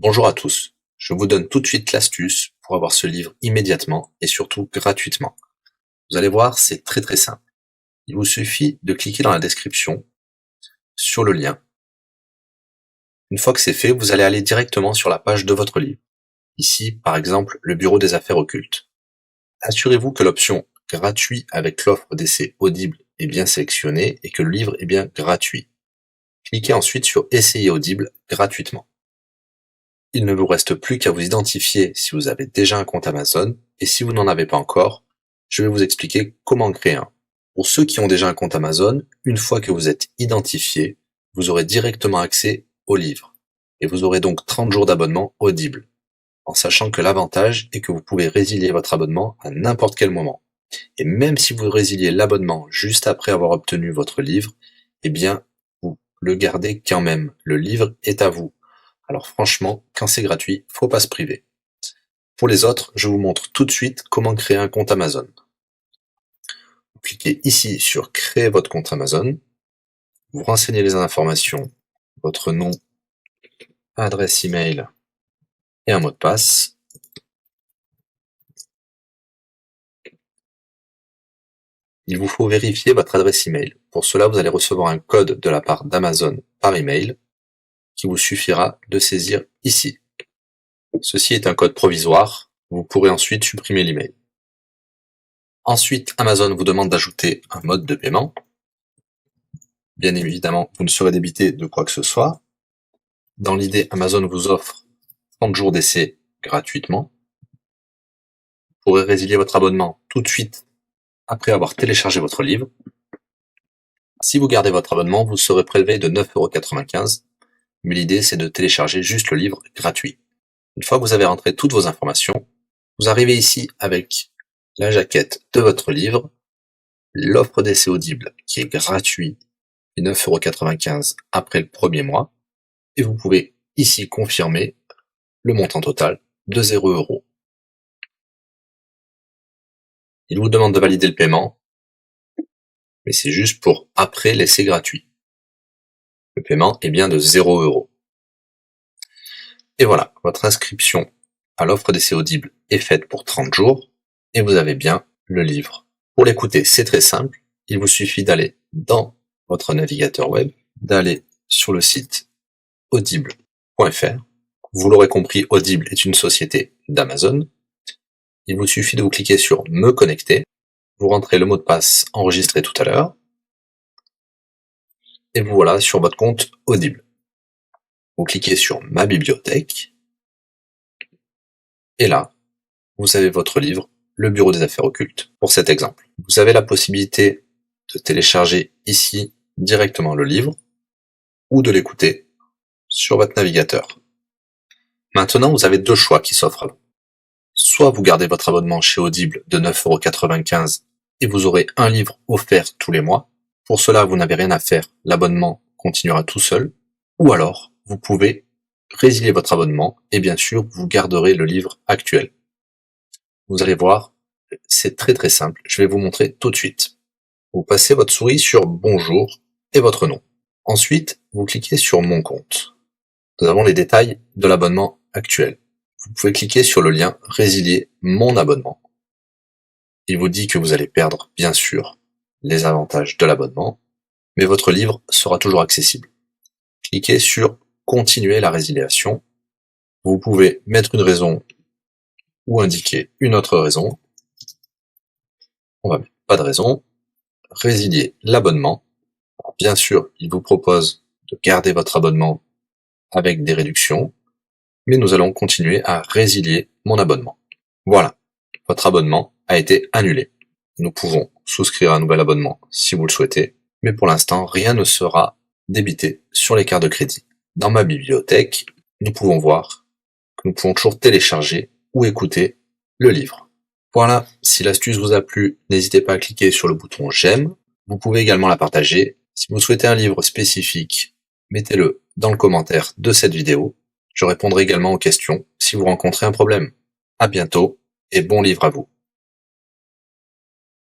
Bonjour à tous, je vous donne tout de suite l'astuce pour avoir ce livre immédiatement et surtout gratuitement. Vous allez voir, c'est très simple. Il vous suffit de cliquer dans la description sur le lien. Une fois que c'est fait, vous allez aller directement sur la page de votre livre. Ici, par exemple, le bureau des affaires occultes. Assurez-vous que l'option gratuit avec l'offre d'essai Audible est bien sélectionnée et que le livre est bien gratuit. Cliquez ensuite sur Essayer Audible gratuitement. Il ne vous reste plus qu'à vous identifier si vous avez déjà un compte Amazon, et si vous n'en avez pas encore, je vais vous expliquer comment créer un. Pour ceux qui ont déjà un compte Amazon, une fois que vous êtes identifié, vous aurez directement accès au livre, et vous aurez donc 30 jours d'abonnement Audible, en sachant que l'avantage est que vous pouvez résilier votre abonnement à n'importe quel moment. Et même si vous résiliez l'abonnement juste après avoir obtenu votre livre, eh bien, vous le gardez quand même. Le livre est à vous. Alors franchement, quand c'est gratuit, faut pas se priver. Pour les autres, je vous montre tout de suite comment créer un compte Amazon. Vous cliquez ici sur créer votre compte Amazon. Vous renseignez les informations, votre nom, adresse email et un mot de passe. Il vous faut vérifier votre adresse email. Pour cela, vous allez recevoir un code de la part d'Amazon par email qui vous suffira de saisir ici. Ceci est un code provisoire. Vous pourrez ensuite supprimer l'email. Ensuite, Amazon vous demande d'ajouter un mode de paiement. Bien évidemment, vous ne serez débité de quoi que ce soit. Dans l'idée, Amazon vous offre 30 jours d'essai gratuitement. Vous pourrez résilier votre abonnement tout de suite après avoir téléchargé votre livre. Si vous gardez votre abonnement, vous serez prélevé de 9,95 €, mais l'idée c'est de télécharger juste le livre gratuit. Une fois que vous avez rentré toutes vos informations, vous arrivez ici avec la jaquette de votre livre, l'offre d'essai Audible qui est gratuit et 9,95 € après le premier mois, et vous pouvez ici confirmer le montant total de 0 €. Il vous demande de valider le paiement, mais c'est juste pour après l'essai gratuit. Le paiement est bien de 0 €. Et voilà, votre inscription à l'offre d'essai Audible est faite pour 30 jours, et vous avez bien le livre. Pour l'écouter, c'est très simple, il vous suffit d'aller dans votre navigateur web, d'aller sur le site audible.fr. Vous l'aurez compris, Audible est une société d'Amazon. Il vous suffit de vous cliquer sur Me connecter, vous rentrez le mot de passe enregistré tout à l'heure, et vous voilà sur votre compte Audible. Vous cliquez sur Ma bibliothèque, et là, vous avez votre livre, Le Bureau des affaires occultes, pour cet exemple. Vous avez la possibilité de télécharger ici directement le livre, ou de l'écouter sur votre navigateur. Maintenant, vous avez deux choix qui s'offrent à vous. Soit vous gardez votre abonnement chez Audible de 9,95 € et vous aurez un livre offert tous les mois. Pour cela, vous n'avez rien à faire, l'abonnement continuera tout seul. Ou alors, vous pouvez résilier votre abonnement et bien sûr, vous garderez le livre actuel. Vous allez voir, c'est très simple, je vais vous montrer tout de suite. Vous passez votre souris sur Bonjour et votre nom. Ensuite, vous cliquez sur Mon compte. Nous avons les détails de l'abonnement actuel. Vous pouvez cliquer sur le lien Résilier mon abonnement. Il vous dit que vous allez perdre, bien sûr, les avantages de l'abonnement, mais votre livre sera toujours accessible. Cliquez sur Continuer la résiliation. Vous pouvez mettre une raison ou indiquer une autre raison. On va mettre pas de raison. Résilier l'abonnement. Bien sûr, il vous propose de garder votre abonnement avec des réductions, mais nous allons continuer à résilier mon abonnement. Voilà, votre abonnement a été annulé. Nous pouvons souscrire un nouvel abonnement si vous le souhaitez, mais pour l'instant, rien ne sera débité sur les cartes de crédit. Dans ma bibliothèque, nous pouvons voir que nous pouvons toujours télécharger ou écouter le livre. Voilà, si l'astuce vous a plu, n'hésitez pas à cliquer sur le bouton j'aime. Vous pouvez également la partager. Si vous souhaitez un livre spécifique, mettez-le dans le commentaire de cette vidéo. Je répondrai également aux questions si vous rencontrez un problème. À bientôt et bon livre à vous.